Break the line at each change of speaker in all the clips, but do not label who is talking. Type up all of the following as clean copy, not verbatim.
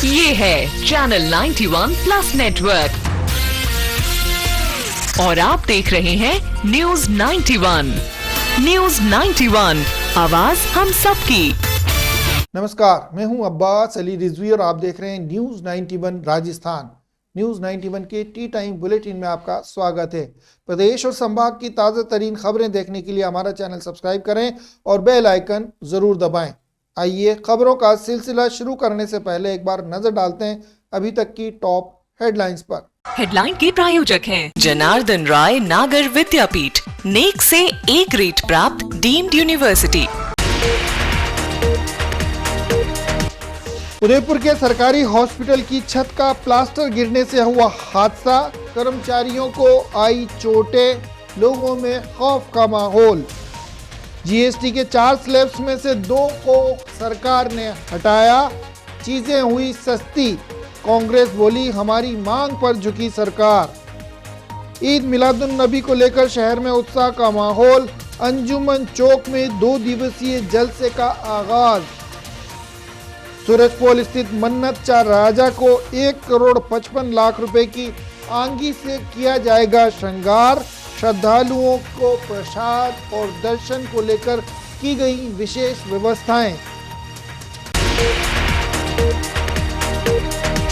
ये है channel 91 plus network और आप देख रहे हैं न्यूज 91। न्यूज 91, आवाज हम सबकी।
नमस्कार, मैं हूं अब्बास अली रिजवी और आप देख रहे हैं न्यूज 91 राजस्थान। न्यूज 91 के टी टाइम बुलेटिन में आपका स्वागत है। प्रदेश और संभाग की ताज़ा तरीन खबरें देखने के लिए हमारा चैनल सब्सक्राइब करें और बेल आइकन जरूर दबाएं। आइए खबरों का सिलसिला शुरू करने से पहले एक बार नजर डालते हैं अभी तक की टॉप हेडलाइंस पर।
हेडलाइन के प्रायोजक हैं जनार्दन राय नागर विद्यापीठ, नेक से ए ग्रेड प्राप्त डीम्ड यूनिवर्सिटी।
उदयपुर के सरकारी हॉस्पिटल की छत का प्लास्टर गिरने से हुआ हादसा, कर्मचारियों को आई चोटें, लोगों में खौफ का माहौल। जीएसटी के 4 स्लैब्स में से 2 को सरकार ने हटाया, चीजें हुई सस्ती। कांग्रेस बोली हमारी मांग पर झुकी सरकार। ईद मिलादुन नबी को लेकर शहर में उत्साह का माहौल, अंजुमन चौक में 2 दिवसीय जलसे का आगाज। सूरजपोल स्थित मन्नत चार राजा को 1,55,00,000 रुपए की आंगी से किया जाएगा श्रृंगार। श्रद्धालुओं को प्रसाद और दर्शन को लेकर की गई विशेष व्यवस्थाएं।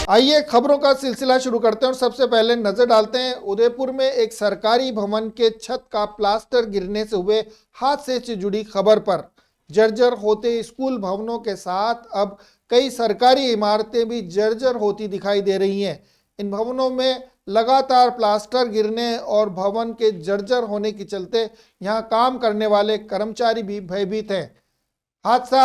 आइए खबरों का सिलसिला शुरू करते हैं और सबसे पहले नजर डालते हैं उदयपुर में एक सरकारी भवन के छत का प्लास्टर गिरने से हुए हादसे से जुड़ी खबर पर। जर्जर होते स्कूल भवनों के साथ अब कई सरकारी इमारतें भी जर्जर होती दिखाई दे रही हैं। इन भवनों में लगातार प्लास्टर गिरने और भवन के जर्जर होने के चलते यहां काम करने वाले कर्मचारी भी भयभीत हैं। हादसा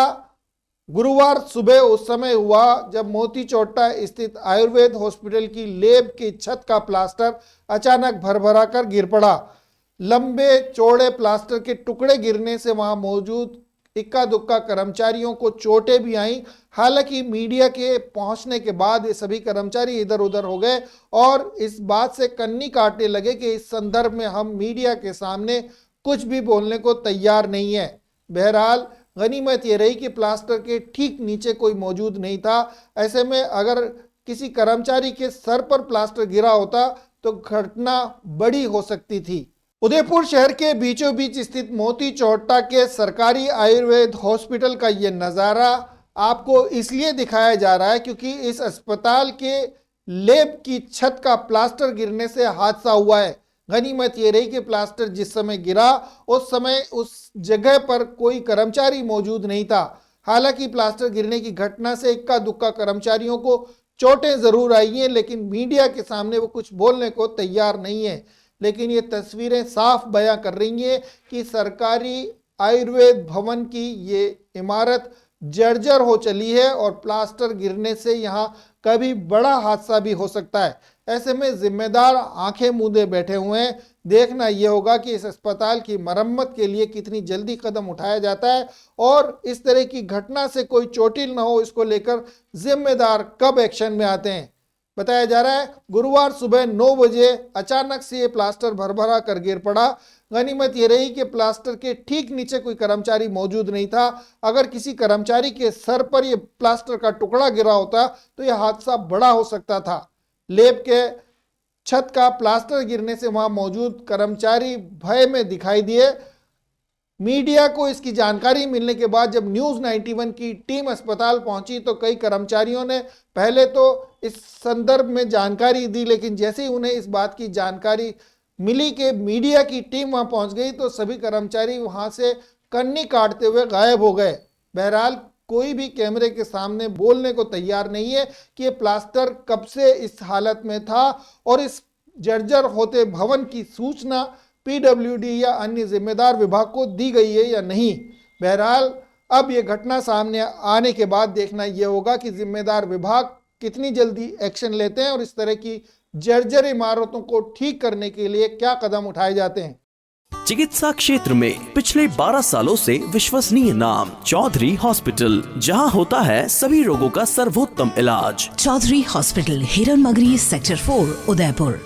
गुरुवार सुबह उस समय हुआ जब मोती चौट्टा स्थित आयुर्वेद हॉस्पिटल की लैब की छत का प्लास्टर अचानक भरभरा कर गिर पड़ा। लंबे चौड़े प्लास्टर के टुकड़े गिरने से वहां मौजूद इक्का दुक्का कर्मचारियों को चोटें भी आईं। हालांकि मीडिया के पहुंचने के बाद ये सभी कर्मचारी इधर उधर हो गए और इस बात से कन्नी काटने लगे कि इस संदर्भ में हम मीडिया के सामने कुछ भी बोलने को तैयार नहीं है। बहरहाल गनीमत ये रही कि प्लास्टर के ठीक नीचे कोई मौजूद नहीं था। ऐसे में अगर किसी कर्मचारी के सर पर प्लास्टर गिरा होता तो घटना बड़ी हो सकती थी। उदयपुर शहर के बीचों बीच स्थित मोती चौट्टा के सरकारी आयुर्वेद हॉस्पिटल का ये नज़ारा आपको इसलिए दिखाया जा रहा है क्योंकि इस अस्पताल के लैब की छत का प्लास्टर गिरने से हादसा हुआ है। गनीमत ये रही कि प्लास्टर जिस समय गिरा उस समय उस जगह पर कोई कर्मचारी मौजूद नहीं था। हालांकि प्लास्टर गिरने की घटना से इक्का दुक्का कर्मचारियों को चोटें जरूर आई हैं, लेकिन मीडिया के सामने वो कुछ बोलने को तैयार नहीं है। लेकिन ये तस्वीरें साफ बयां कर रही हैं कि सरकारी आयुर्वेद भवन की ये इमारत जर्जर हो चली है और प्लास्टर गिरने से यहाँ कभी बड़ा हादसा भी हो सकता है। ऐसे में जिम्मेदार आंखें मूंदे बैठे हुए हैं। देखना यह होगा कि इस अस्पताल की मरम्मत के लिए कितनी जल्दी कदम उठाया जाता है और इस तरह की घटना से कोई चोटिल न हो, इसको लेकर जिम्मेदार कब एक्शन में आते हैं। बताया जा रहा है गुरुवार सुबह 9 बजे अचानक से ये प्लास्टर भरभरा कर गिर पड़ा। गनीमत ये रही कि प्लास्टर के ठीक नीचे कोई कर्मचारी मौजूद नहीं था। अगर किसी कर्मचारी के सर पर ये प्लास्टर का टुकड़ा गिरा होता तो यह हादसा बड़ा हो सकता था। लैब के छत का प्लास्टर गिरने से वहां मौजूद कर्मचारी भय में दिखाई दिए। मीडिया को इसकी जानकारी मिलने के बाद जब न्यूज 91 की टीम अस्पताल पहुंची तो कई कर्मचारियों ने पहले तो इस संदर्भ में जानकारी दी, लेकिन जैसे ही उन्हें इस बात की जानकारी मिली कि मीडिया की टीम वहां पहुंच गई तो सभी कर्मचारी वहां से कन्नी काटते हुए गायब हो गए। बहरहाल कोई भी कैमरे के सामने बोलने को तैयार नहीं है कि ये प्लास्टर कब से इस हालत में था और इस जर्जर होते भवन की सूचना पीडब्ल्यूडी या अन्य जिम्मेदार विभाग को दी गई है या नहीं। बहरहाल अब ये घटना सामने आने के बाद देखना यह होगा कि जिम्मेदार विभाग कितनी जल्दी एक्शन लेते हैं और इस तरह की जर्जर इमारतों को ठीक करने के लिए क्या कदम उठाए जाते हैं।
चिकित्सा क्षेत्र में पिछले 12 सालों से विश्वसनीय नाम चौधरी हॉस्पिटल, जहां होता है सभी रोगों का सर्वोत्तम इलाज।
चौधरी हॉस्पिटल, हिरन मगरी, सेक्टर 4, उदयपुर।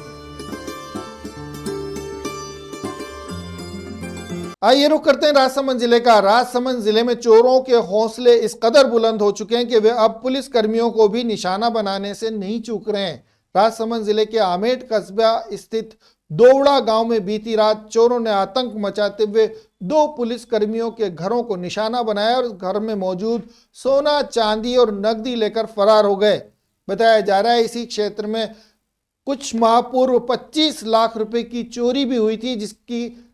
आइए रुक करते हैं राजसमंद जिले का। राजसमंद जिले में चोरों के हौसले इस कदर बुलंद हो चुके हैं कि वे अब पुलिस कर्मियों को भी निशाना बनाने से नहीं चूक रहे हैं। राजसमंद जिले के आमेट कस्बा स्थित दोवड़ा गांव में बीती रात चोरों ने आतंक मचाते हुए 2 पुलिस कर्मियों के घरों को निशाना बनाया और घर में मौजूद सोना, चांदी और नकदी लेकर फरार हो गए। बताया जा रहा है इसी क्षेत्र में कुछ माह पूर्व 25 लाख रुपए की चोरी भी हुई थी,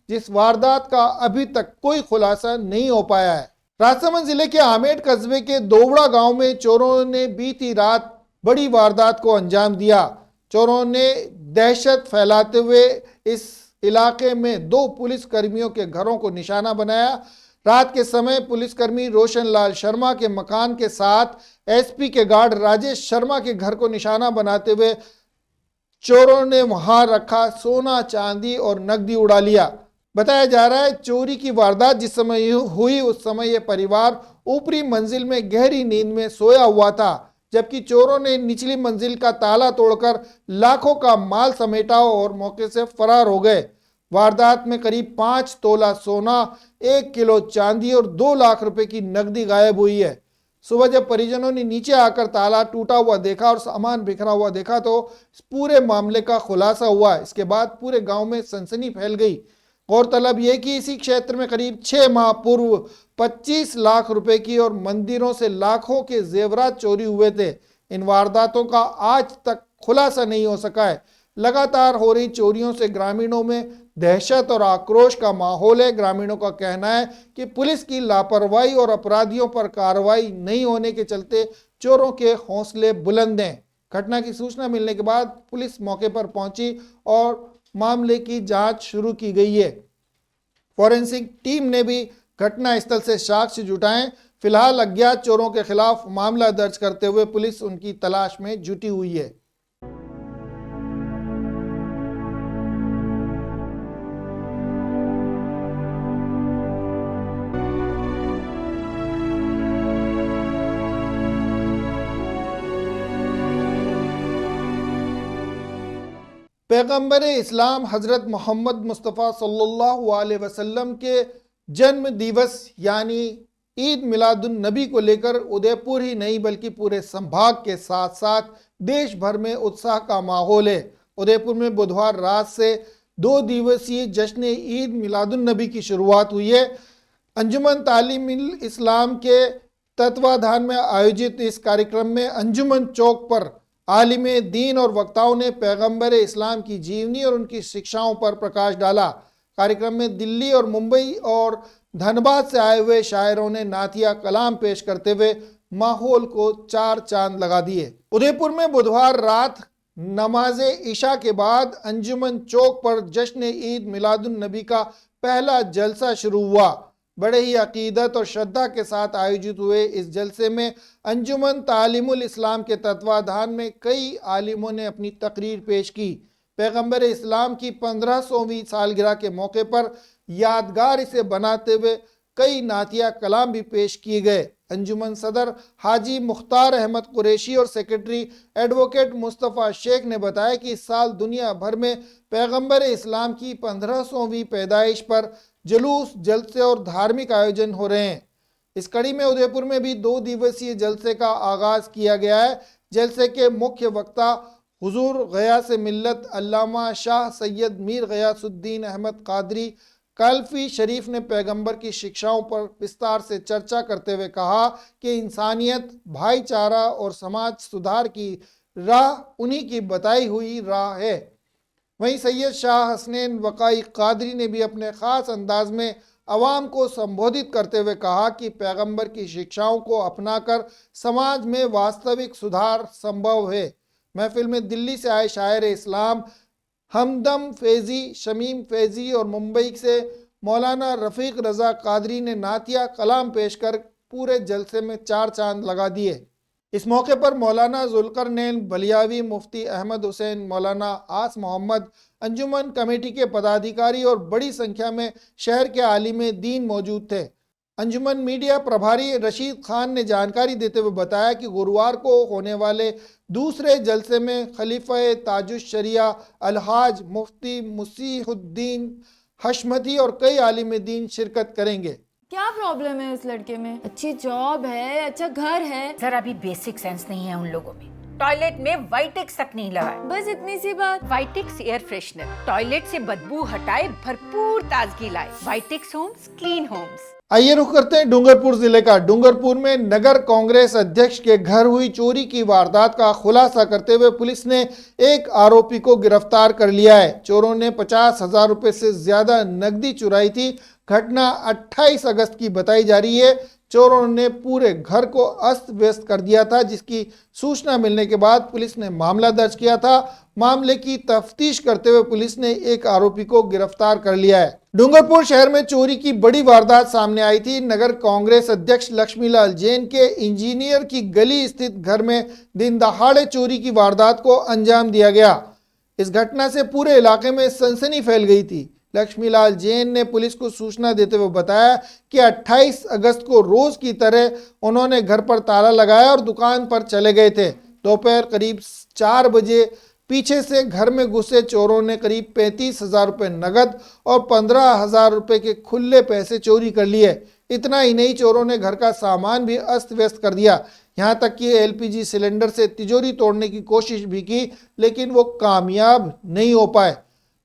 जिस वारदात का अभी तक कोई खुलासा नहीं हो पाया है। राजसमंद जिले के आमेट कस्बे के दोवड़ा गांव में चोरों ने बीती रात बड़ी वारदात को अंजाम दिया। चोरों ने दहशत फैलाते हुए इस इलाके में 2 पुलिस कर्मियों के घरों को निशाना बनाया। रात के समय पुलिसकर्मी रोशन लाल शर्मा के मकान के साथ एसपी के गार्ड राजेश शर्मा के घर को निशाना बनाते हुए चोरों ने वहां रखा सोना, चांदी और नकदी उड़ा लिया। बताया जा रहा है चोरी की वारदात जिस समय हुई उस समय यह परिवार ऊपरी मंजिल में गहरी नींद में सोया हुआ था, जबकि चोरों ने निचली मंजिल का ताला तोड़कर लाखों का माल समेटा और मौके से फरार हो गए। वारदात में करीब 5 तोला सोना, 1 किलो चांदी और 2 लाख रुपए की नकदी गायब हुई है। सुबह जब परिजनों ने नीचे आकर ताला टूटा हुआ देखा और सामान बिखरा हुआ देखा तो इस पूरे मामले का खुलासा हुआ। इसके बाद पूरे गांव में सनसनी फैल गई। गौरतलब यह कि इसी क्षेत्र में करीब 6 माह पूर्व 25 लाख रुपए की और मंदिरों से लाखों के जेवरात चोरी हुए थे। इन वारदातों का आज तक खुलासा नहीं हो सका है। लगातार हो रही चोरियों से ग्रामीणों में दहशत और आक्रोश का माहौल है। ग्रामीणों का कहना है कि पुलिस की लापरवाही और अपराधियों पर कार्रवाई नहीं होने के चलते चोरों के हौसले बुलंद हैं। घटना की सूचना मिलने के बाद पुलिस मौके पर पहुंची और मामले की जांच शुरू की गई है। फॉरेंसिक टीम ने भी घटना स्थल से साक्ष्य जुटाए। फिलहाल अज्ञात चोरों के खिलाफ मामला दर्ज करते हुए पुलिस उनकी तलाश में जुटी हुई है। पैगंबर इस्लाम हज़रत मोहम्मद मुस्तफ़ा सल्लल्लाहु अलैहि वसल्लम के जन्म दिवस यानी ईद मिलादुन नबी को लेकर उदयपुर ही नहीं बल्कि पूरे संभाग के साथ साथ देश भर में उत्साह का माहौल है। उदयपुर में बुधवार रात से 2 दिवसीय जश्न ईद मिलादुन नबी की शुरुआत हुई है। अंजुमन तालीमुल इस्लाम के तत्वाधान में आयोजित इस कार्यक्रम में अंजुमन चौक पर आलिमे दीन और वक्ताओं ने पैगंबर इस्लाम की जीवनी और उनकी शिक्षाओं पर प्रकाश डाला। कार्यक्रम में दिल्ली और मुंबई और धनबाद से आए हुए शायरों ने नातिया कलाम पेश करते हुए माहौल को 4 चांद लगा दिए। उदयपुर में बुधवार रात नमाजे इशा के बाद अंजुमन चौक पर जश्न ईद मिलादुन नबी का पहला जलसा शुरू हुआ। बड़े ही अकीदत और श्रद्धा के साथ आयोजित हुए इस जलसे में अंजुमन तालीमुल इस्लाम के तत्वाधान में कई आलिमों ने अपनी तकरीर पेश की। पैगंबर इस्लाम की 1500वीं सालगिरह के मौके पर यादगार इसे बनाते हुए कई नातिया कलाम भी पेश किए गए। अंजुमन सदर हाजी मुख्तार अहमद कुरैशी और सेक्रेटरी एडवोकेट मुस्तफ़ा शेख ने बताया कि इस साल दुनिया भर में पैगंबर इस्लाम की 1500वीं पैदाइश पर जुलूस, जलसे और धार्मिक आयोजन हो रहे हैं। इस कड़ी में उदयपुर में भी 2 दिवसीय जलसे का आगाज किया गया है। जलसे के मुख्य वक्ता हुजूर गयास मिल्लत अल्लामा शाह सैयद मीर गयासुद्दीन अहमद कादरी कल्फी शरीफ ने पैगंबर की शिक्षाओं पर विस्तार से चर्चा करते हुए कहा कि इंसानियत, भाईचारा और समाज सुधार की राह उन्हीं की बताई हुई राह है। वहीं सैयद शाह हसनैन वकाई कादरी ने भी अपने ख़ास अंदाज में अवाम को संबोधित करते हुए कहा कि पैगंबर की शिक्षाओं को अपनाकर समाज में वास्तविक सुधार संभव है। महफिल में दिल्ली से आए शायर इस्लाम हमदम फैज़ी, शमीम फैज़ी और मुंबई से मौलाना रफ़ीक रज़ा कादरी ने नातिया कलाम पेश कर पूरे जलसे में 4 चांद लगा दिए। इस मौके पर मौलाना जुल्करनैन बलियावी, मुफ्ती अहमद हुसैन, मौलाना आस मोहम्मद, अंजुमन कमेटी के पदाधिकारी और बड़ी संख्या में शहर के आलिमे दीन मौजूद थे। अंजुमन मीडिया प्रभारी रशीद खान ने जानकारी देते हुए बताया कि गुरुवार को होने वाले दूसरे जलसे में खलीफा ताजुश शरिया अलहाज मुफ्ती मुसीहुद्दीन हशमती और कई आलिम दीन शिरकत करेंगे।
क्या प्रॉब्लम है उस लड़के में? अच्छी जॉब है, अच्छा घर है,
जरा भी बेसिक सेंस नहीं है उन लोगों में। टॉयलेट में वाइटेक्स तक नहीं लगा है।
बस इतनी सी बात।
वाइटेक्स एयर फ्रेशनर टॉयलेट से बदबू हटाए, भरपूर ताजगी लाए। वाइटेक्स होम्स, क्लीन होम्स।
आइए रुख करते हैं डूंगरपुर जिले का। डूंगरपुर में नगर कांग्रेस अध्यक्ष के घर हुई चोरी की वारदात का खुलासा करते हुए पुलिस ने एक आरोपी को गिरफ्तार कर लिया है। चोरों ने 50,000 रुपए से ज्यादा नकदी चुराई थी। घटना 28 अगस्त की बताई जा रही है। चोरों ने पूरे घर को अस्त व्यस्त कर दिया था, जिसकी सूचना मिलने के बाद पुलिस ने मामला दर्ज किया था। मामले की तफ्तीश करते हुए पुलिस ने एक आरोपी को गिरफ्तार कर लिया है। डूंगरपुर शहर में चोरी की बड़ी वारदात सामने आई थी। नगर कांग्रेस अध्यक्ष लक्ष्मीलाल जैन के इंजीनियर की गली स्थित घर में दिन दहाड़े चोरी की वारदात को अंजाम दिया गया। इस घटना से पूरे इलाके में सनसनी फैल गई थी। लक्ष्मीलाल जैन ने पुलिस को सूचना देते हुए बताया कि 28 अगस्त को रोज की तरह उन्होंने घर पर ताला लगाया और दुकान पर चले गए थे। दोपहर करीब 4 बजे पीछे से घर में घुसे चोरों ने करीब 35,000 रुपये नगद और 15,000 रुपये के खुले पैसे चोरी कर लिए। इतना ही नहीं, चोरों ने घर का सामान भी अस्त व्यस्त कर दिया। यहाँ तक कि LPG सिलेंडर से तिजोरी तोड़ने की कोशिश भी की, लेकिन वो कामयाब नहीं हो पाए।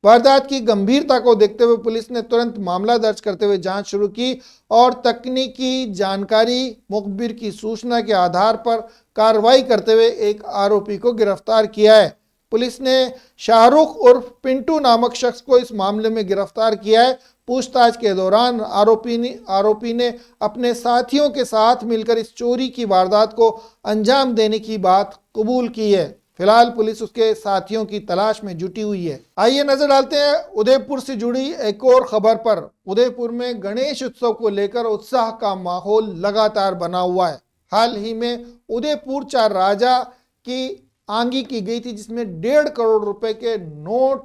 वारदात की गंभीरता को देखते हुए पुलिस ने तुरंत मामला दर्ज करते हुए जांच शुरू की और तकनीकी जानकारी मुखबिर की सूचना के आधार पर कार्रवाई करते हुए एक आरोपी को गिरफ्तार किया है। पुलिस ने शाहरुख उर्फ पिंटू नामक शख्स को इस मामले में गिरफ्तार किया है। पूछताछ के दौरान आरोपी ने अपने साथियों के साथ मिलकर इस चोरी की वारदात को अंजाम देने की बात कबूल की है। फिलहाल पुलिस उसके साथियों की तलाश में जुटी हुई है। आइए नजर डालते हैं उदयपुर से जुड़ी एक और खबर पर। उदयपुर में गणेश उत्सव को लेकर उत्साह का माहौल लगातार बना हुआ है। हाल ही में उदयपुर 4 राजा की आंगी की गई थी, जिसमें 1.5 करोड़ रुपए के नोट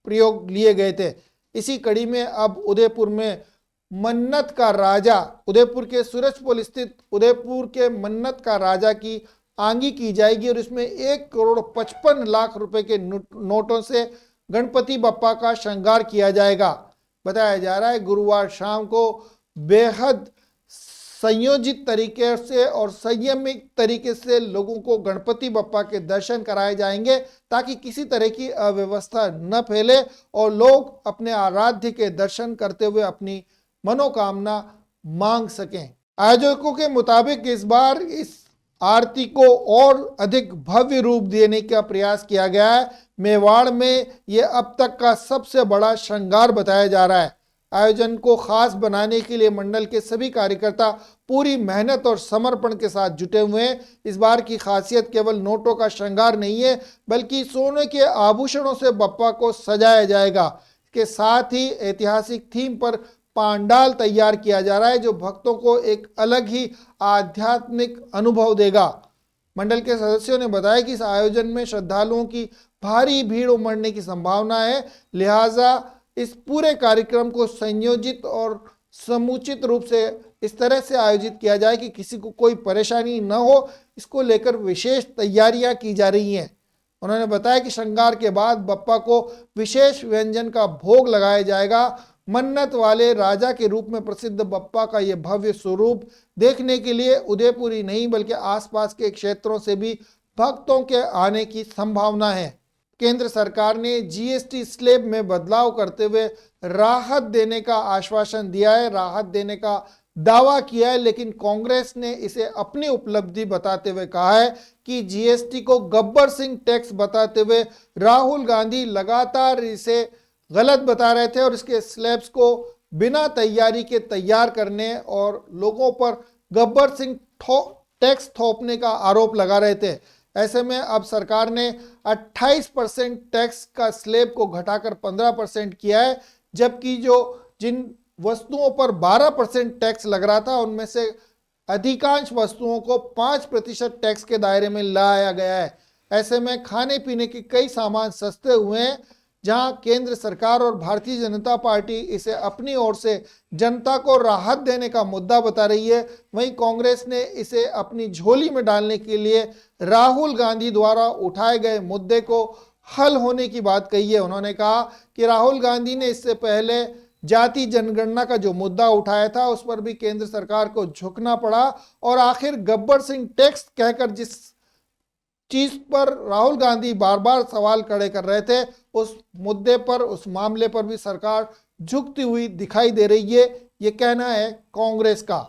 प्रयोग लिए गए थे। इसी कड़ी में अब उदयपुर में मन्नत का राजा, उदयपुर के सूरजपुर स्थित उदयपुर के मन्नत का राजा की आंगी की जाएगी और इसमें 1,55,00,000 रुपए के नोटों से गणपति बप्पा का श्रृंगार किया जाएगा। बताया जा रहा है गुरुवार शाम को बेहद संयोजित तरीके से और संयमित तरीके से लोगों को गणपति बप्पा के दर्शन कराए जाएंगे, ताकि किसी तरह की अव्यवस्था न फैले और लोग अपने आराध्य के दर्शन करते हुए अपनी मनोकामना मांग सकें। आयोजकों के मुताबिक इस बार इस आरती को और अधिक भव्य रूप देने का प्रयास किया गया है। मेवाड़ में यह अब तक का सबसे बड़ा श्रृंगार बताया जा रहा है। आयोजन को खास बनाने के लिए मंडल के सभी कार्यकर्ता पूरी मेहनत और समर्पण के साथ जुटे हुए हैं। इस बार की खासियत केवल नोटों का श्रृंगार नहीं है, बल्कि सोने के आभूषणों से बप्पा को सजाया जाएगा। इसके साथ ही ऐतिहासिक थीम पर पांडाल तैयार किया जा रहा है, जो भक्तों को एक अलग ही आध्यात्मिक अनुभव देगा। मंडल के सदस्यों ने बताया कि इस आयोजन में श्रद्धालुओं की भारी भीड़ उमड़ने की संभावना है, लिहाजा इस पूरे कार्यक्रम को संयोजित और समुचित रूप से इस तरह से आयोजित किया जाए कि किसी को कोई परेशानी न हो। इसको लेकर विशेष तैयारियां की जा रही हैं। उन्होंने बताया कि श्रृंगार के बाद बप्पा को विशेष व्यंजन का भोग लगाया जाएगा। मन्नत वाले राजा के रूप में प्रसिद्ध बप्पा का यह भव्य स्वरूप देखने के लिए उदयपुर ही नहीं बल्कि आसपास के क्षेत्रों से भी भक्तों के आने की संभावना है। केंद्र सरकार ने GST स्लैब में बदलाव करते हुए राहत देने का आश्वासन दिया है, राहत देने का दावा किया है, लेकिन कांग्रेस ने इसे अपनी उपलब्धि बताते हुए कहा है कि GST को गब्बर सिंह टैक्स बताते हुए राहुल गांधी लगातार इसे गलत बता रहे थे और इसके स्लैब्स को बिना तैयारी के तैयार करने और लोगों पर गब्बर सिंह टैक्स थोपने का आरोप लगा रहे थे। ऐसे में अब सरकार ने 28% टैक्स का स्लैब को घटाकर 15% किया है, जबकि जिन वस्तुओं पर 12% टैक्स लग रहा था उनमें से अधिकांश वस्तुओं को 5% टैक्स के दायरे में लाया गया है। ऐसे में खाने पीने के कई सामान सस्ते हुए हैं। जहां केंद्र सरकार और भारतीय जनता पार्टी इसे अपनी ओर से जनता को राहत देने का मुद्दा बता रही है, वहीं कांग्रेस ने इसे अपनी झोली में डालने के लिए राहुल गांधी द्वारा उठाए गए मुद्दे को हल होने की बात कही है। उन्होंने कहा कि राहुल गांधी ने इससे पहले जाति जनगणना का जो मुद्दा उठाया था उस पर भी केंद्र सरकार को झुकना पड़ा, और आखिर गब्बर सिंह टैक्स कहकर जिस चीज पर राहुल गांधी बार बार सवाल खड़े कर रहे थे उस मुद्दे पर, उस मामले पर भी सरकार झुकती हुई दिखाई दे रही है, ये कहना है कांग्रेस का।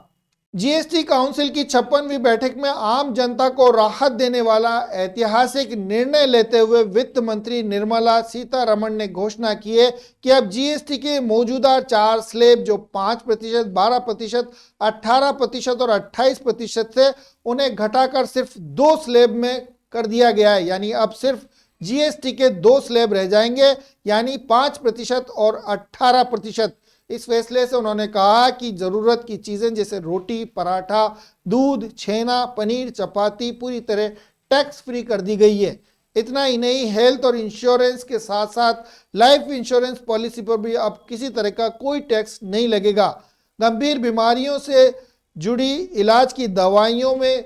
जीएसटी काउंसिल की 56वीं बैठक में आम जनता को राहत देने वाला ऐतिहासिक निर्णय लेते हुए वित्त मंत्री निर्मला सीतारमण ने घोषणा की है कि अब जीएसटी के मौजूदा 4 स्लैब जो 5%, 12%, 18% और 28% से उन्हें घटाकर सिर्फ 2 स्लैब में कर दिया गया है। यानी अब सिर्फ जीएसटी के 2 स्लैब रह जाएंगे, यानी 5% और 18%। इस फैसले से उन्होंने कहा कि जरूरत की चीजें जैसे रोटी, पराठा, दूध, छेना, पनीर, चपाती पूरी तरह टैक्स फ्री कर दी गई है। इतना ही नहीं, हेल्थ और इंश्योरेंस के साथ साथ लाइफ इंश्योरेंस पॉलिसी पर भी अब किसी तरह का कोई टैक्स नहीं लगेगा। गंभीर बीमारियों से जुड़ी इलाज की दवाइयों में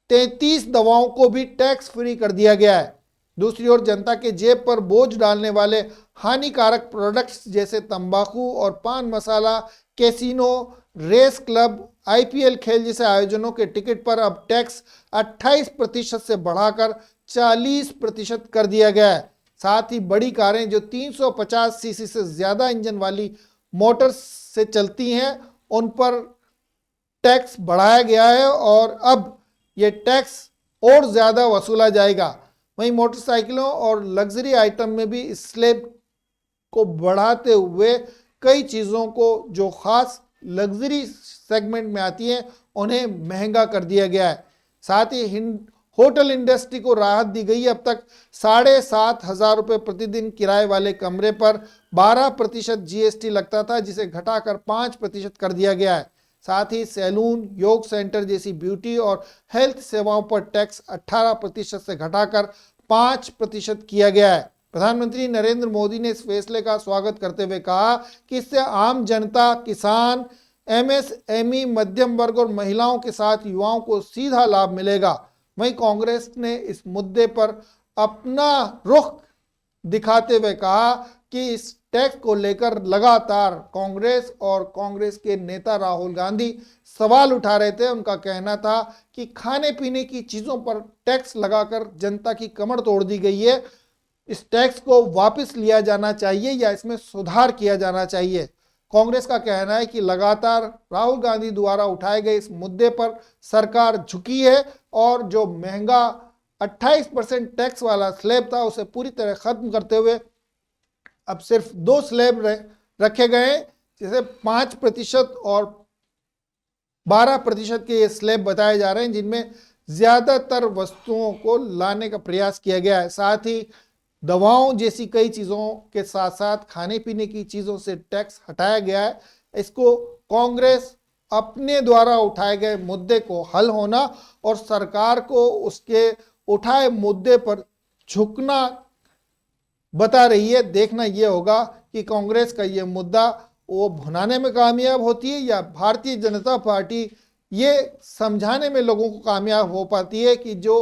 33 दवाओं को भी टैक्स फ्री कर दिया गया है। दूसरी ओर जनता के जेब पर बोझ डालने वाले हानिकारक प्रोडक्ट्स जैसे तंबाकू और पान मसाला, कैसीनो, रेस क्लब, आईपीएल खेल जैसे आयोजनों के टिकट पर अब टैक्स 28% से बढ़ाकर 40% कर दिया गया है। साथ ही बड़ी कारें जो 350 सीसी से ज्यादा इंजन वाली मोटर से चलती हैं उन पर टैक्स बढ़ाया गया है और अब ये टैक्स और ज्यादा वसूला जाएगा। वहीं मोटरसाइकिलों और लग्जरी आइटम में भी इस स्लैब को बढ़ाते हुए कई चीज़ों को जो खास लग्जरी सेगमेंट में आती हैं उन्हें महंगा कर दिया गया है। साथ ही होटल इंडस्ट्री को राहत दी गई। अब तक 7,500 रुपये प्रतिदिन किराए वाले कमरे पर 12% जीएसटी लगता था, जिसे घटाकर 5% कर दिया गया है। साथ ही सैलून, योग सेंटर जैसी ब्यूटी और हेल्थ सेवाओं पर टैक्स 18% से घटाकर 5% किया गया है। प्रधानमंत्री नरेंद्र मोदी ने इस फैसले का स्वागत करते हुए कहा कि इससे आम जनता, किसान, एमएसएमई, मध्यम वर्ग और महिलाओं के साथ युवाओं को सीधा लाभ मिलेगा। वहीं कांग्रेस ने इस मुद्दे पर अपना रुख दिखाते हुए कहा कि इस टैक्स को लेकर लगातार कांग्रेस और कांग्रेस के नेता राहुल गांधी सवाल उठा रहे थे। उनका कहना था कि खाने पीने की चीज़ों पर टैक्स लगाकर जनता की कमर तोड़ दी गई है। इस टैक्स को वापस लिया जाना चाहिए या इसमें सुधार किया जाना चाहिए। कांग्रेस का कहना है कि लगातार राहुल गांधी द्वारा उठाए गए इस मुद्दे पर सरकार झुकी है और जो महंगा 28% टैक्स वाला स्लैब था उसे पूरी तरह खत्म करते हुए अब सिर्फ 2 स्लैब रखे गए, जैसे 5% और 12% के ये स्लैब बताए जा रहे हैं, जिनमें ज्यादातर वस्तुओं को लाने का प्रयास किया गया है। साथ ही दवाओं जैसी कई चीज़ों के साथ साथ खाने पीने की चीज़ों से टैक्स हटाया गया है। इसको कांग्रेस अपने द्वारा उठाए गए मुद्दे को हल होना और सरकार को उसके उठाए मुद्दे पर झुकना बता रही है। देखना यह होगा कि कांग्रेस का यह मुद्दा वो भुनाने में कामयाब होती है या भारतीय जनता पार्टी ये समझाने में लोगों को कामयाब हो पाती है कि जो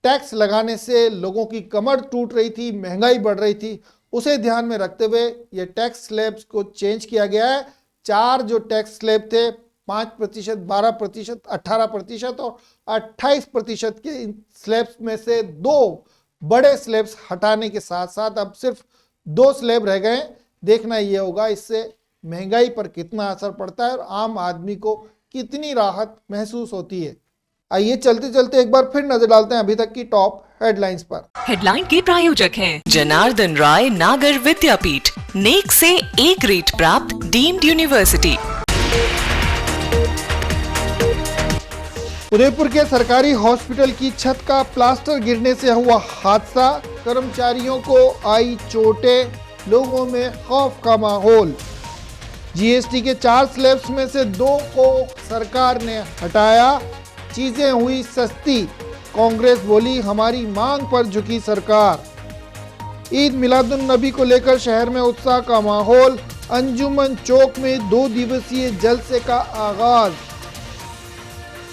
टैक्स लगाने से लोगों की कमर टूट रही थी, महंगाई बढ़ रही थी, उसे ध्यान में रखते हुए ये टैक्स स्लैब्स को चेंज किया गया है। 4 जो टैक्स स्लैब थे 5%, 12%, 18% और 28% के इन स्लैब्स में से 2 बड़े स्लैब्स हटाने के साथ साथ अब सिर्फ 2 स्लैब रह गए। देखना यह होगा इससे महंगाई पर कितना असर पड़ता है और आम आदमी को कितनी राहत महसूस होती है। आइए चलते चलते एक बार फिर नजर डालते हैं अभी तक की टॉप हेडलाइंस पर।
हेडलाइन के प्रायोजक हैं जनार्दन राय नागर विद्यापीठ, नेक से A ग्रेड प्राप्त डीम्ड यूनिवर्सिटी।
उदयपुर के सरकारी हॉस्पिटल की छत का प्लास्टर गिरने से हुआ हादसा, कर्मचारियों को आई चोटें, लोगों में खौफ का माहौल। जीएसटी के 4 स्लैब्स में से 2 को सरकार ने हटाया, चीजें हुई सस्ती। कांग्रेस बोली हमारी मांग पर झुकी सरकार। ईद मिलादुन नबी को लेकर शहर में उत्साह का माहौल, अंजुमन चौक में 2 दिवसीय जलसे का आगाज।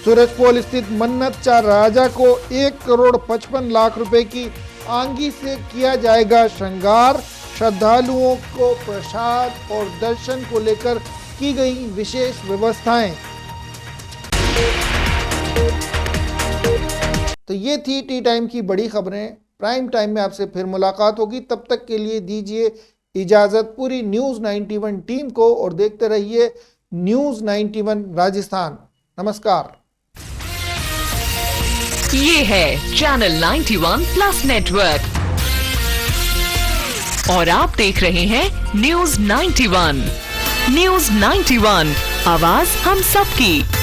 सूरजपोल स्थित मन्नत चा राजा को 1 करोड़ 55 लाख रुपए की आंगी से किया जाएगा श्रृंगार। श्रद्धालुओं को प्रसाद और दर्शन को लेकर की गई विशेष व्यवस्थाएं। तो ये थी टी टाइम की बड़ी खबरें। प्राइम टाइम में आपसे फिर मुलाकात होगी, तब तक के लिए दीजिए इजाजत पूरी न्यूज़ 91 टीम को और देखते रहिए न्यूज़ 91 राजस्थान। नमस्कार।
ये है चैनल 91 प्लस नेटवर्क और आप देख रहे हैं न्यूज़ 91। न्यूज़ 91, आवाज हम सबकी।